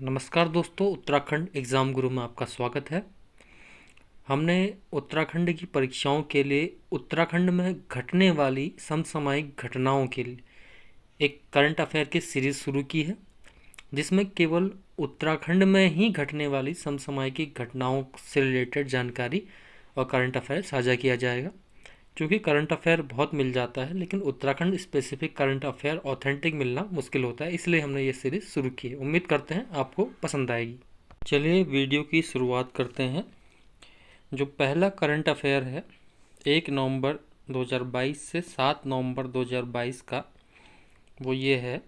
नमस्कार दोस्तों, उत्तराखंड एग्ज़ाम गुरु में आपका स्वागत है। हमने उत्तराखंड की परीक्षाओं के लिए उत्तराखंड में घटने वाली समसामयिक घटनाओं के लिए एक करंट अफेयर की सीरीज़ शुरू की है, जिसमें केवल उत्तराखंड में ही घटने वाली समसामयिक घटनाओं से रिलेटेड जानकारी और करंट अफेयर साझा किया जाएगा। क्योंकि करंट अफेयर बहुत मिल जाता है, लेकिन Uttarakhand specific current affair authentic मिलना मुश्किल होता है, इसलिए हमने ये सीरीज़ शुरू की है। उम्मीद करते हैं आपको पसंद आएगी। चलिए वीडियो की शुरुआत करते हैं। जो पहला करंट अफेयर है 1 नवंबर 2022 से 7 नवंबर 2022 का, वो ये है,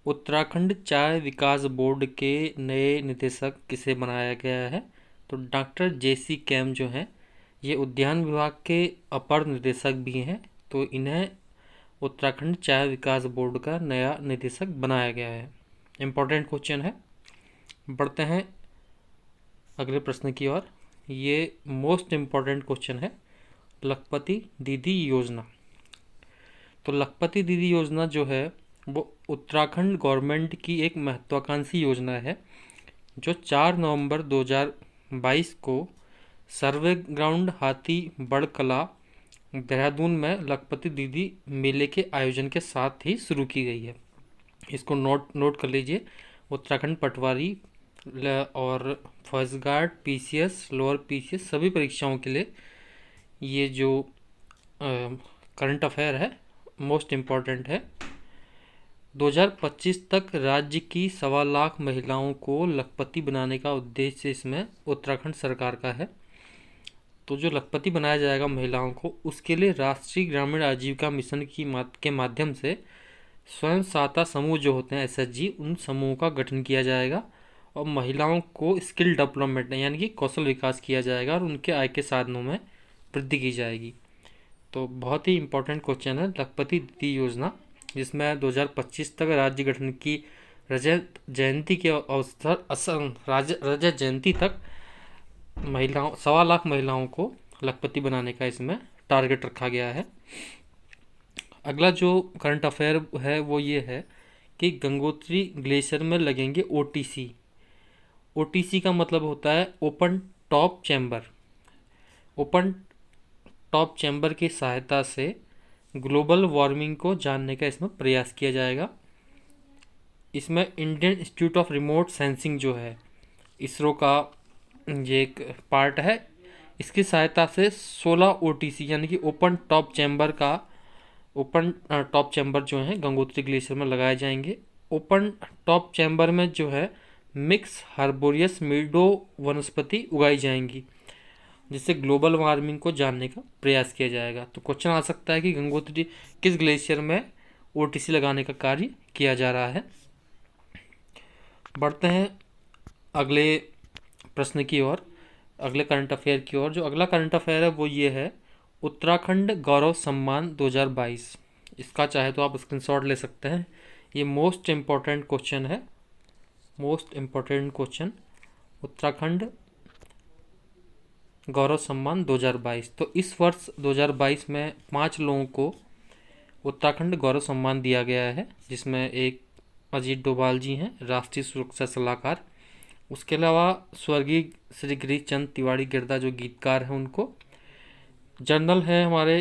उत्तराखंड चाय विकास बोर्ड के नए निदेशक किसे बनाया गया है। तो डॉक्टर जेसी कैम जो हैं, ये उद्यान विभाग के अपर निदेशक भी हैं, तो इन्हें उत्तराखंड चाय विकास बोर्ड का नया निदेशक बनाया गया है। इम्पोर्टेंट क्वेश्चन है। बढ़ते हैं अगले प्रश्न की ओर। ये मोस्ट इम्पॉर्टेंट क्वेश्चन है, लखपति दीदी योजना। तो लखपति दीदी योजना जो है वो उत्तराखंड गवर्नमेंट की एक महत्वाकांक्षी योजना है, जो 4 नवंबर 2022 को सर्वे ग्राउंड हाथी बड़ कला देहरादून में लखपति दीदी मेले के आयोजन के साथ ही शुरू की गई है। इसको नोट कर लीजिए। उत्तराखंड पटवारी और first guard, PCS, lower PCS सभी परीक्षाओं के लिए ये जो करंट अफेयर है मोस्ट इम्पॉर्टेंट है। 2025 तक राज्य की 1.25 लाख महिलाओं को लखपति बनाने का उद्देश्य इसमें उत्तराखंड सरकार का है। तो जो लखपति बनाया जाएगा महिलाओं को, उसके लिए राष्ट्रीय ग्रामीण आजीविका मिशन के माध्यम से स्वयं सहायता समूह जो होते हैं एसएचजी, उन समूहों का गठन किया जाएगा और महिलाओं को स्किल डेवलपमेंट यानी कि कौशल विकास किया जाएगा और उनके आय के साधनों में वृद्धि की जाएगी। तो बहुत ही इम्पोर्टेंट क्वेश्चन है लखपति दीदी योजना, जिसमें 2025 तक राज्य गठन की रजत जयंती के अवसर रजत जयंती तक महिलाओं 1.25 लाख महिलाओं को लखपति बनाने का इसमें टारगेट रखा गया है। अगला जो करंट अफेयर है वो ये है कि गंगोत्री ग्लेशियर में लगेंगे ओटीसी। ओटीसी का मतलब होता है open top chamber. Open top chamber की सहायता से ग्लोबल वार्मिंग को जानने का इसमें प्रयास किया जाएगा। इसमें Indian institute of remote sensing जो है, इसरो का ये एक पार्ट है, इसकी सहायता से 16 ओटीसी यानी कि ओपन टॉप चैम्बर जो हैं गंगोत्री ग्लेशियर में लगाए जाएंगे। ओपन टॉप चैम्बर में जो है मिक्स हार्बोरियस मीडो वनस्पति उगाई जाएंगी, जिससे ग्लोबल वार्मिंग को जानने का प्रयास किया जाएगा। तो क्वेश्चन आ सकता है कि गंगोत्री किस ग्लेशियर में ओटीसी लगाने का कार्य किया जा रहा है। बढ़ते हैं अगले प्रश्न की ओर, अगले करंट अफेयर की ओर। जो अगला करंट अफेयर है वो ये है, उत्तराखंड गौरव सम्मान 2022। इसका चाहे तो आप स्क्रीनशॉट ले सकते हैं। ये मोस्ट इम्पॉर्टेंट क्वेश्चन है, मोस्ट इम्पॉर्टेंट क्वेश्चन, उत्तराखंड गौरव सम्मान 2022। तो इस वर्ष 2022 में 5 लोगों को उत्तराखंड गौरव सम्मान दिया गया है, जिसमें एक अजीत डोभाल जी हैं, राष्ट्रीय सुरक्षा सलाहकार। उसके अलावा स्वर्गीय श्री गिरीश चंद तिवारी गिरदा जो गीतकार हैं उनको, जनरल हैं हमारे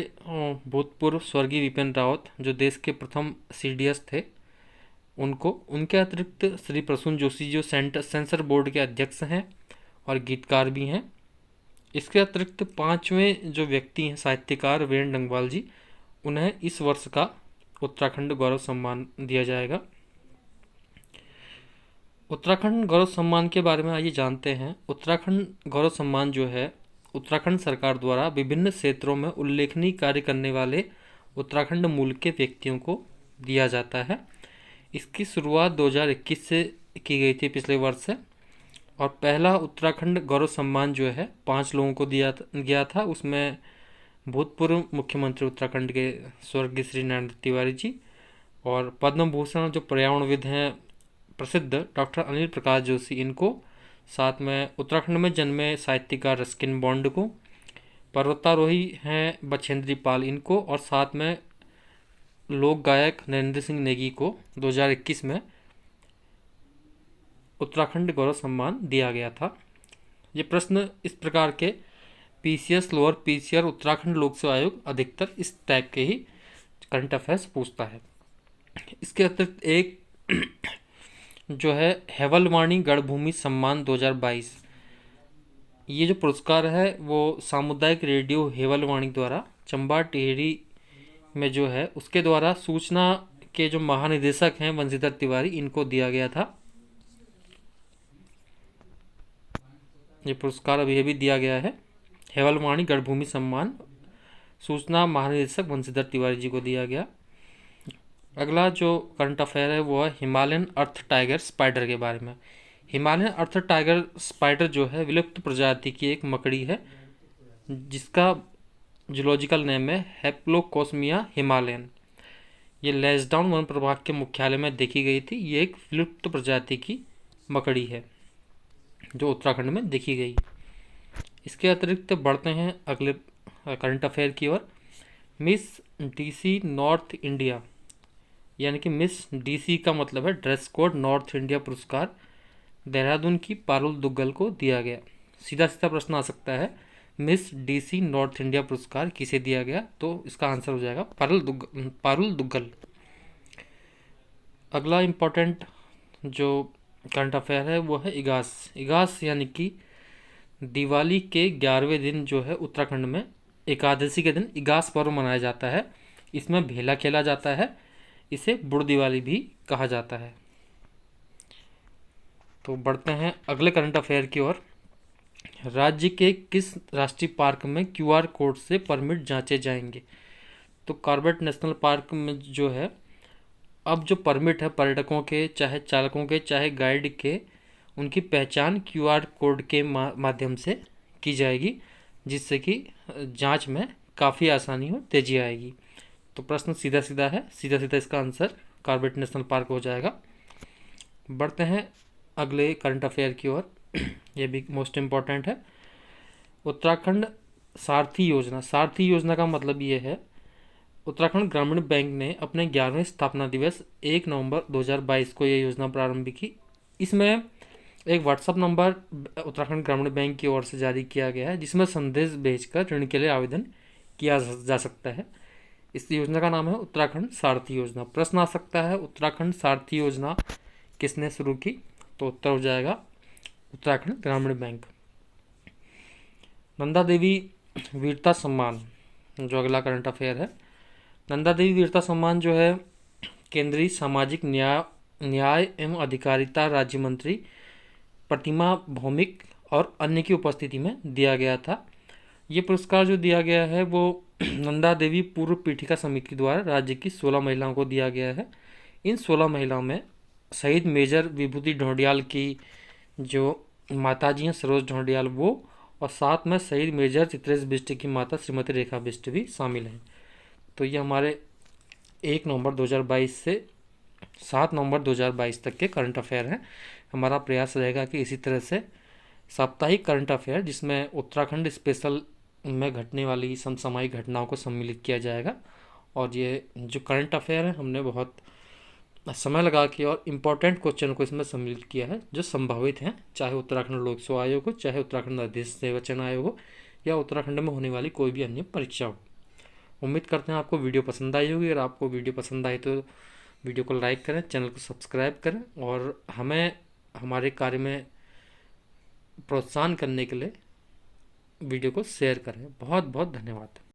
भूतपूर्व स्वर्गीय विपिन रावत जो देश के प्रथम सीडीएस थे उनको, उनके अतिरिक्त श्री प्रसून जोशी जो सेंसर बोर्ड के अध्यक्ष हैं और गीतकार भी हैं। इसके अतिरिक्त 5वें जो व्यक्ति हैं साहित्यकार वीरेंद्र डंगवाल जी, उन्हें इस वर्ष का उत्तराखंड गौरव सम्मान दिया जाएगा। उत्तराखंड गौरव सम्मान के बारे में आइए जानते हैं। उत्तराखंड गौरव सम्मान जो है उत्तराखंड सरकार द्वारा विभिन्न क्षेत्रों में उल्लेखनीय कार्य करने वाले उत्तराखंड मूल के व्यक्तियों को दिया जाता है। इसकी शुरुआत 2021 से की गई थी, पिछले वर्ष से। और पहला उत्तराखंड गौरव सम्मान जो है 5 लोगों को दिया गया था। उसमें भूतपूर्व मुख्यमंत्री उत्तराखंड के स्वर्गीय श्री नरेंद्र तिवारी जी, और पद्म भूषण जो पर्यावरणविद हैं प्रसिद्ध डॉक्टर अनिल प्रकाश जोशी, इनको, साथ में उत्तराखंड में जन्मे साहित्यकार रस्किन बॉन्ड को, पर्वतारोही हैं बछेंद्री पाल इनको, और साथ में लोक गायक नरेंद्र सिंह नेगी को 2021 में उत्तराखंड गौरव सम्मान दिया गया था। ये प्रश्न इस प्रकार के पीसीएस, लोअर पीसीआर, उत्तराखंड लोक सेवा आयोग अधिकतर इस टाइप के ही करंट अफेयर्स पूछता है। इसके अतिरिक्त एक जो है हेवलवाणी गढ़भूमि सम्मान 2022, ये जो पुरस्कार है वो सामुदायिक रेडियो हेवलवाणी द्वारा चंबा टिहरी में जो है उसके द्वारा सूचना के जो महानिदेशक हैं वंशीधर तिवारी, इनको दिया गया था। ये पुरस्कार अभी दिया गया है, हेवलवाणी गढ़भूमि सम्मान सूचना महानिदेशक वंशीधर तिवारी जी को दिया गया। अगला जो करंट अफेयर है वो है हिमालयन अर्थ टाइगर स्पाइडर के बारे में। हिमालयन अर्थ टाइगर स्पाइडर जो है विलुप्त प्रजाति की एक मकड़ी है जिसका जूलॉजिकल नेम है हेप्लोकोस्मिया हिमालयन। ये लैंसडाउन वन प्रभाग के मुख्यालय में देखी गई थी। ये एक विलुप्त प्रजाति की मकड़ी है जो उत्तराखंड में देखी गई। इसके अतिरिक्त बढ़ते हैं अगले करंट अफेयर की ओर। मिस डीसी नॉर्थ इंडिया, यानी कि मिस डीसी का मतलब है ड्रेस कोड नॉर्थ इंडिया, पुरस्कार देहरादून की पारुल दुग्गल को दिया गया। सीधा सीधा प्रश्न आ सकता है, मिस डीसी नॉर्थ इंडिया पुरस्कार किसे दिया गया? तो इसका आंसर हो जाएगा पारुल दुग्गल। अगला इम्पोर्टेंट जो करंट अफेयर है वो है इगास। इगास यानी कि दिवाली के 11वें दिन जो है उत्तराखंड में एकादशी के दिन इगास पर्व मनाया जाता है। इसमें भेला खेला जाता है, इसे बुड़ दिवाली भी कहा जाता है। तो बढ़ते हैं अगले करंट अफेयर की ओर। राज्य के किस राष्ट्रीय पार्क में क्यूआर कोड से परमिट जांचे जाएंगे? तो कॉर्बेट नेशनल पार्क में जो है अब जो परमिट है पर्यटकों के, चाहे चालकों के, चाहे गाइड के, उनकी पहचान क्यूआर कोड के माध्यम से की जाएगी, जिससे कि जांच में काफ़ी आसानी हो, तेजी आएगी। तो प्रश्न सीधा सीधा है, सीधा सीधा इसका आंसर कॉर्बेट नेशनल पार्क हो जाएगा। बढ़ते हैं अगले करंट अफेयर की ओर। ये भी मोस्ट इम्पॉर्टेंट है। उत्तराखंड सारथी योजना। सारथी योजना का मतलब ये है, उत्तराखंड ग्रामीण बैंक ने अपने 11वें स्थापना दिवस 1 नवंबर 2022 को ये योजना प्रारंभ की। इसमें एक व्हाट्सएप नंबर उत्तराखंड ग्रामीण बैंक की ओर से जारी किया गया है जिसमें संदेश भेजकर ऋण के लिए आवेदन किया जा सकता है। इस योजना का नाम है उत्तराखंड सारथी योजना। प्रश्न आ सकता है, उत्तराखंड सारथी योजना किसने शुरू की? तो उत्तर हो जाएगा उत्तराखंड ग्रामीण बैंक। नंदा देवी वीरता सम्मान जो अगला करंट अफेयर है। नंदा देवी वीरता सम्मान जो है केंद्रीय सामाजिक न्याय एवं अधिकारिता राज्य मंत्री प्रतिमा भौमिक और अन्य की उपस्थिति में दिया गया था। ये पुरस्कार जो दिया गया है वो नंदा देवी पूर्व पीठिका समिति द्वारा राज्य की 16 महिलाओं को दिया गया है। इन 16 महिलाओं में शहीद मेजर विभूति ढोंडियाल की जो माताजी हैं सरोज ढोंडियाल वो, और साथ में शहीद मेजर चित्रेश बिष्ट की माता श्रीमती रेखा बिष्ट भी शामिल हैं। तो ये हमारे 1 नवंबर 2022 से 7 नवंबर 2022 तक के करंट अफेयर हैं। हमारा प्रयास रहेगा कि इसी तरह से साप्ताहिक करंट अफेयर जिसमें उत्तराखंड स्पेशल में घटने वाली समसामयिक घटनाओं को सम्मिलित किया जाएगा। और ये जो करंट अफेयर है हमने बहुत समय लगा के और इम्पोर्टेंट क्वेश्चन को इसमें सम्मिलित किया है जो संभावित हैं, चाहे उत्तराखंड लोक सेवा आयोग हो, चाहे उत्तराखंड अधिसूचना आयोग हो, या उत्तराखंड में होने वाली कोई भी अन्य परीक्षा हो। उम्मीद करते हैं आपको वीडियो पसंद आई होगी। अगर आपको वीडियो पसंद आई तो वीडियो को लाइक करें, चैनल को सब्सक्राइब करें और हमें हमारे कार्य में प्रोत्साहन करने के लिए वीडियो को शेयर करें। बहुत बहुत धन्यवाद।